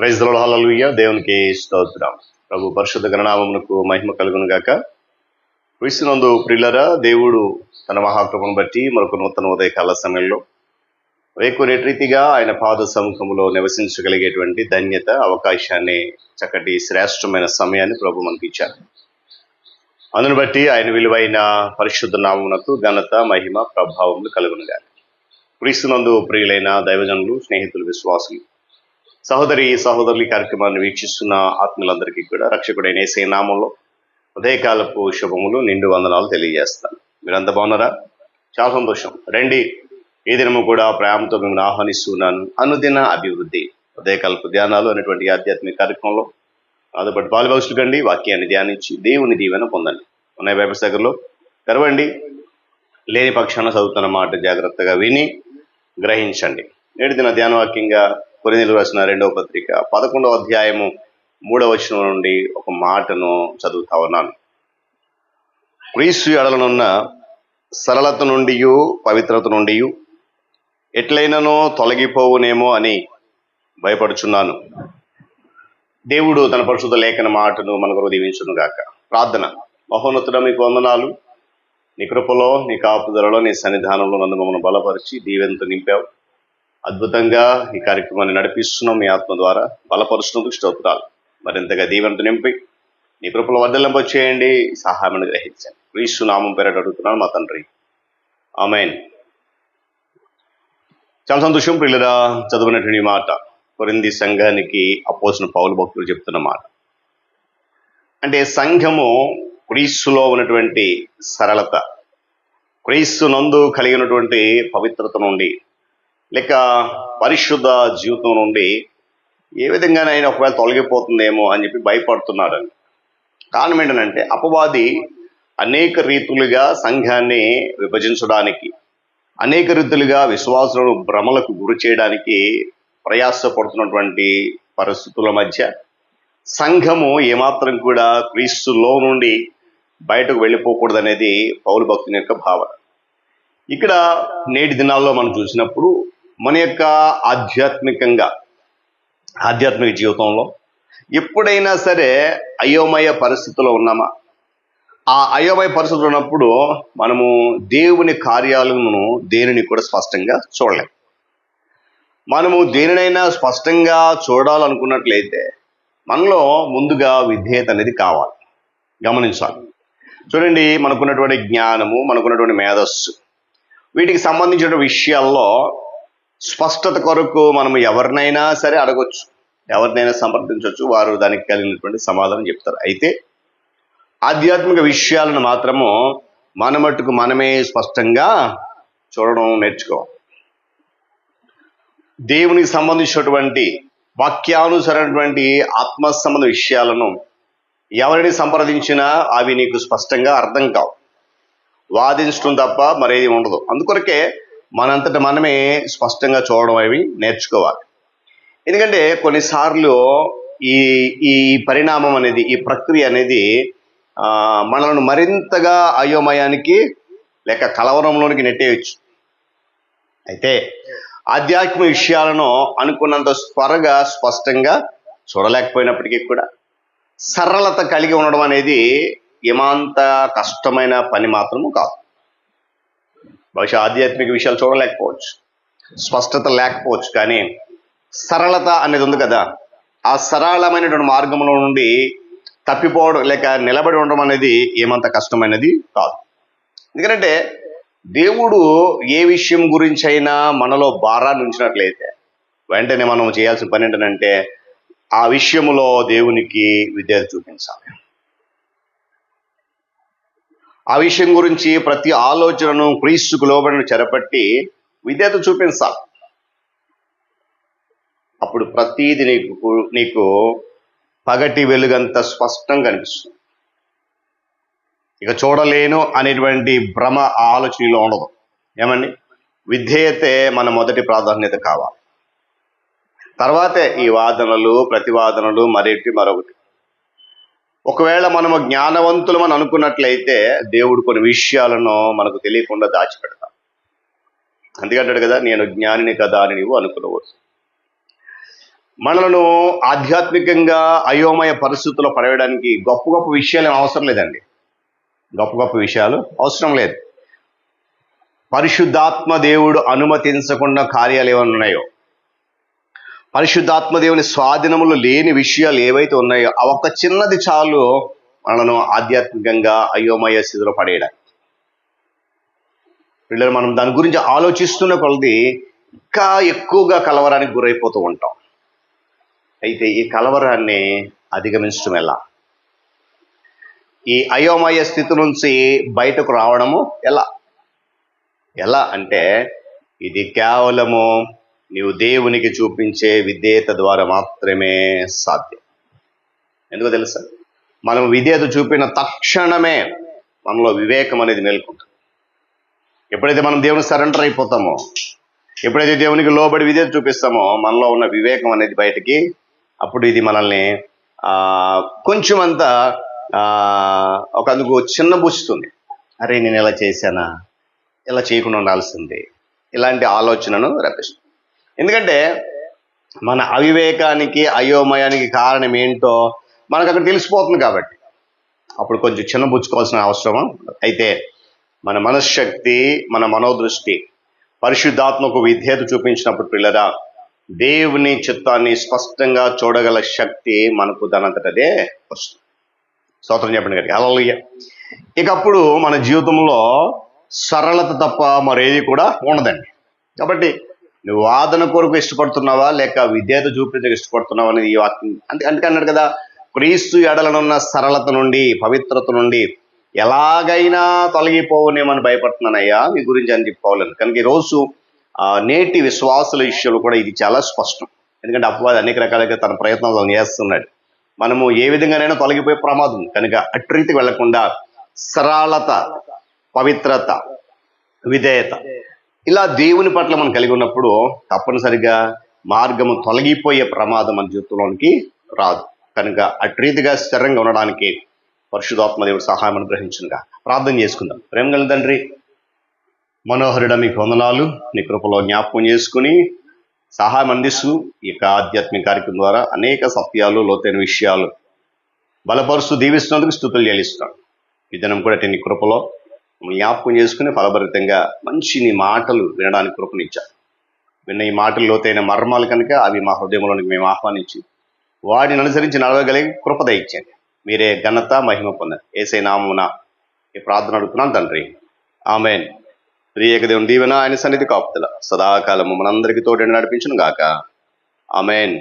Praise the lord, హల్లెలూయా. దేవునికి స్తోత్రం. ప్రభు పరిశుద్ధ గణనామమునకు మహిమ కలుగును గాక. క్రీస్తునందు ప్రియులారా, దేవుడు తన మహాకృపను బట్టి మరొక నూతన ఉదయకాల సమయంలో వేకునేటి రీతిగా ఆయన పాద సముఖములో నివసించగలిగేటువంటి ధన్యత, అవకాశాన్ని, చక్కటి శ్రేష్టమైన సమయాన్ని ప్రభు మనకి ఇచ్చారు. అందును బట్టి ఆయన విలువైన పరిశుద్ధ నామమునకు ఘనత, మహిమ, ప్రభావములు కలుగును గాక. క్రీస్తునందు ప్రియులైన దైవజనులు, స్నేహితులు, విశ్వాసులు, సహోదరి సహోదరుల కార్యక్రమాన్ని వీక్షిస్తున్న ఆత్మీయులందరికీ కూడా రక్షకుడైన యేసయ్య నామంలో ఉదయకాలపు శుభములు, నిండు వందనాలు తెలియజేస్తాను. మీరంతా బాగున్నారా? చాలా సంతోషం. రండి, ఈ దినము కూడా ప్రేమతో మిమ్మల్ని ఆహ్వానిస్తున్నాను. అనుదిన అభివృద్ధి ఉదయకాలపు ధ్యానాలు అనేటువంటి ఆధ్యాత్మిక కార్యక్రమంలో నాతో పాటు పాలుభాగస్తులు కండి. వాక్యాన్ని ధ్యానించి దేవుని దీవెన పొందండి. ఉన్నాయి బైబిల్ దగ్గరలో తెరవండి. లేని పక్షాన చదువుతున్న మాట జాగ్రత్తగా విని గ్రహించండి. నేటి దిన ధ్యానవాక్యంగా కొరింథీయులకు రాసిన 2వ పత్రిక 11వ అధ్యాయము 3వ వచనం నుండి ఒక మాటను చదువుతా ఉన్నాను. క్రీస్తు ఎడలనున్న సరళత నుండి, పవిత్రత నుండి ఎట్లయిననో తొలగిపోవునేమో అని భయపడుచున్నాను. దేవుడు తన పరిశుద్ధ లేఖన మాటను మనకు దీవించును గాక. ప్రార్థన. మహోన్నతుడ, మీకు వందనాలు. నీ కృపలో, నీ కాపుదలలో, నీ సన్నిధానంలో నన్ను మమ్మల్ని బలపరిచి దీవెనతో నింపావు. అద్భుతంగా ఈ కార్యక్రమాన్ని నడిపిస్తున్నాం. మీ ఆత్మ ద్వారా బలపరుస్తున్నందుకు స్తోత్రాలు. మరింతగా దీవెనతో నింపి నీ కృపలో వర్ధలింప చేయండి. సహాయం గ్రహించండి. క్రీస్తు నామం పేరట అడుగుతున్నాను మా తండ్రి, ఆమేన్. చాలా సంతోషం ప్రియులరా. చదువునటువంటి మాట కొరింథీ సంఘానికి అపోస్తలుడైన పౌలు భక్తులు చెప్తున్న మాట. అంటే సంఘము క్రీస్తులో ఉన్నటువంటి సరళత, క్రీస్తు నందు కలిగినటువంటి పవిత్రత నుండి, లేక పరిశుద్ధ జీవితం నుండి ఏ విధంగానైనా ఒకవేళ తొలగిపోతుందేమో అని చెప్పి భయపడుతున్నాడని. కారణం ఏంటంటే అపవాది అనేక రీతులుగా సంఘాన్ని విభజించడానికి, అనేక రీతులుగా విశ్వాసులను భ్రమలకు గురి చేయడానికి ప్రయాసపడుతున్నటువంటి పరిస్థితుల మధ్య సంఘము ఏమాత్రం కూడా క్రీస్తులో నుండి బయటకు వెళ్ళిపోకూడదు అనేది పౌలు భక్తుని యొక్క భావన. ఇక్కడ నేటి దినాల్లో మనం చూసినప్పుడు మన యొక్క ఆధ్యాత్మిక జీవితంలో ఎప్పుడైనా సరే అయోమయ పరిస్థితుల్లో ఉన్నామా? ఆ అయోమయ పరిస్థితులు ఉన్నప్పుడు మనము దేవుని కార్యాలను దేనిని కూడా స్పష్టంగా చూడలేం. మనము దేనినైనా స్పష్టంగా చూడాలనుకున్నట్లయితే మనలో ముందుగా విధేయత అనేది కావాలి. గమనించాలి. చూడండి, మనకున్నటువంటి జ్ఞానము, మనకున్నటువంటి మేధస్సు, వీటికి సంబంధించిన విషయాల్లో స్పష్టత కొరకు మనం ఎవరినైనా సరే అడగొచ్చు, ఎవరినైనా సంప్రదించవచ్చు. వారు దానికి కలిగినటువంటి సమాధానం చెప్తారు. అయితే ఆధ్యాత్మిక విషయాలను మాత్రము మన మట్టుకు మనమే స్పష్టంగా చూడడం నేర్చుకోవాలి. దేవునికి సంబంధించినటువంటి వాక్యానుసరైనటువంటి ఆత్మ సంబంధ విషయాలను ఎవరిని సంప్రదించినా అవి నీకు స్పష్టంగా అర్థం కావు. వాదించడం తప్ప మరేది ఉండదు. అందుకొరకే మనంతట మనమే స్పష్టంగా చూడడం అవి నేర్చుకోవాలి. ఎందుకంటే కొన్నిసార్లు ఈ ఈ పరిణామం అనేది, ఈ ప్రక్రియ అనేది మనల్ని మరింతగా అయోమయానికి లేక కలవరంలోనికి నెట్టేయచ్చు. అయితే ఆధ్యాత్మిక విషయాలను అనుకున్నంత త్వరగా స్పష్టంగా చూడలేకపోయినప్పటికీ కూడా సరళత కలిగి ఉండడం అనేది ఏమంత కష్టమైన పని మాత్రము కాదు. బహుశా ఆధ్యాత్మిక విషయాలు చూడలేకపోవచ్చు, స్పష్టత లేకపోవచ్చు, కానీ సరళత అనేది ఉంది కదా, ఆ సరళమైనటువంటి మార్గంలో నుండి తప్పిపోవడం లేక నిలబడి ఉండడం అనేది ఏమంత కష్టమైనది కాదు. ఎందుకంటే దేవుడు ఏ విషయం గురించి అయినా మనలో భారాన్ని ఉంచినట్లయితే వెంటనే మనం చేయాల్సిన పని ఏంటంటే ఆ విషయంలో దేవునికి విధేయత చూపించాలి. ఆ విషయం గురించి ప్రతి ఆలోచనను క్రీస్తుకు లోబడిన చెరపట్టి విధేయత చూపించాలి. అప్పుడు ప్రతీది నీకు పగటి వెలుగంత స్పష్టంగా కనిపిస్తుంది. ఇక చూడలేను అనేటువంటి భ్రమ ఆలోచనలో ఉండదు. ఏమండి, విధేయతే మన మొదటి ప్రాధాన్యత కావాలి. తర్వాతే ఈ వాదనలు, ప్రతివాదనలు, మరొకటి. ఒకవేళ మనము జ్ఞానవంతులమని అనుకున్నట్లయితే దేవుడు కొన్ని విషయాలను మనకు తెలియకుండా దాచిపెడతాం. అందుకంటాడు కదా, నేను జ్ఞానిని కదా అని నీవు అనుకునవచ్చు. మనలను ఆధ్యాత్మికంగా అయోమయ పరిస్థితుల్లో పడవేయడానికి గొప్ప గొప్ప విషయాలు ఏం అవసరం లేదండి. గొప్ప గొప్ప విషయాలు అవసరం లేదు. పరిశుద్ధాత్మ దేవుడు అనుమతించకుండా కార్యాలు ఏమైనా ఉన్నాయో, పరిశుద్ధాత్మ దేవుని స్వాధీనములు లేని విషయాలు ఏవైతే ఉన్నాయో ఆ ఒక్క చిన్నది చాలు మనను ఆధ్యాత్మికంగా అయోమయ స్థితిలో పడేయడానికి. పిల్లలు, మనం దాని గురించి ఆలోచిస్తున్న కొలది ఇంకా ఎక్కువగా కలవరానికి గురైపోతూ ఉంటాం. అయితే ఈ కలవరాన్ని అధిగమించడం ఎలా? ఈ అయోమయ స్థితి నుంచి బయటకు రావడము ఎలా అంటే ఇది కేవలము నీవు దేవునికి చూపించే విధేయత ద్వారా మాత్రమే సాధ్యం. ఎందుకో తెలుసా? మనం విధేయత చూపిన తక్షణమే మనలో వివేకం అనేది మేల్కొంటుంది. ఎప్పుడైతే మనం దేవునికి సరెండర్ అయిపోతామో, ఎప్పుడైతే దేవునికి లోబడి విధేయత చూపిస్తామో మనలో ఉన్న వివేకం అనేది బయటికి, అప్పుడు ఇది మనల్ని కొంచెం అంతా ఒక అందుకు చిన్నబుచ్చుతుంది. అరే, నేను ఎలా చేశానా, ఇలా చేయకుండా ఉండాల్సింది, ఇలాంటి ఆలోచనను రప్పిస్తుంది. ఎందుకంటే మన అవివేకానికి అయోమయానికి కారణం ఏంటో మనకు అక్కడ తెలిసిపోతుంది కాబట్టి అప్పుడు కొంచెం చిన్నబుచ్చుకోవాల్సిన అవసరం. అయితే మన మనశ్శక్తి, మన మనోదృష్టి పరిశుద్ధాత్మకు విధేయత చూపించినప్పుడు పిల్లరా, దేవుని చిత్తాన్ని స్పష్టంగా చూడగల శక్తి మనకు దానంతటదే వస్తుంది. స్తోత్రం చెప్పండి గారికి. హల్లెలూయా. ఇక అప్పుడు మన జీవితంలో సరళత తప్ప మరేది కూడా ఉండదండి. కాబట్టి నువ్వు వాదన కొరకు ఇష్టపడుతున్నావా లేక విధేయత చూపించక ఇష్టపడుతున్నావా అనేది ఈ వాక్యం అందుకే అన్నాడు కదా, క్రీస్తు ఎడలనున్న సరళత నుండి, పవిత్రత నుండి ఎలాగైనా తొలగిపోవనేమని భయపడుతున్నానయ్యా మీ గురించి అని చెప్పుకోవాలని. కనుక ఈరోజు నేటి విశ్వాసుల విషయంలో కూడా ఇది చాలా స్పష్టం. ఎందుకంటే అపవాది అనేక రకాలుగా తన ప్రయత్నాలను చేస్తున్నాడు. మనము ఏ విధంగానైనా తొలగిపోయే ప్రమాదం. కనుక అట్రీతికి వెళ్లకుండా సరళత, పవిత్రత, విధేయత ఇలా దేవుని పట్ల మనం కలిగి ఉన్నప్పుడు తప్పనిసరిగా మార్గము తొలగిపోయే ప్రమాదం మన జీవితంలోనికి రాదు. కనుక అట్రీతిగా స్థిరంగా ఉండడానికి పరిశుద్ధాత్మ దేవుడు సహాయం అనుగ్రహించునుగా. ప్రార్థన చేసుకుందాం. ప్రేమ గల తండ్రి, మనోహరుడ మీకు వందనాలు. నీ కృపలో జ్ఞాపకం చేసుకుని సహాయం అందిస్తూ ఈ యొక్క ఆధ్యాత్మిక కార్యక్రమం ద్వారా అనేక సత్యాలు, లోతైన విషయాలు బలపరుస్తూ దీవిస్తున్నందుకు స్తుతులు చెల్లిస్తున్నాను. ఈ దినం కూడా నీ కృపలో జ్ఞాపకం చేసుకుని ఫలభరితంగా మంచి నీ మాటలు వినడానికి కృపనిచ్చారు. విన్న ఈ మాటలు లోతైన మర్మాలు కనుక అవి మా హృదయంలోనికి మేము ఆహ్వానించి వాటిని అనుసరించి నడవగలిగి కృప దయచేయండి. మీరే ఘనత, మహిమ పొందండి. యేసయ్య నామమున ఈ ప్రార్థన అడుగుతున్నాను తండ్రి. ఆమేన్. త్రియేక దేవుని దీవెన, ఆయన సన్నిధి కాపుదల సదాకాలము మనందరికీ తోడని నడిపించును గాక. ఆమేన్.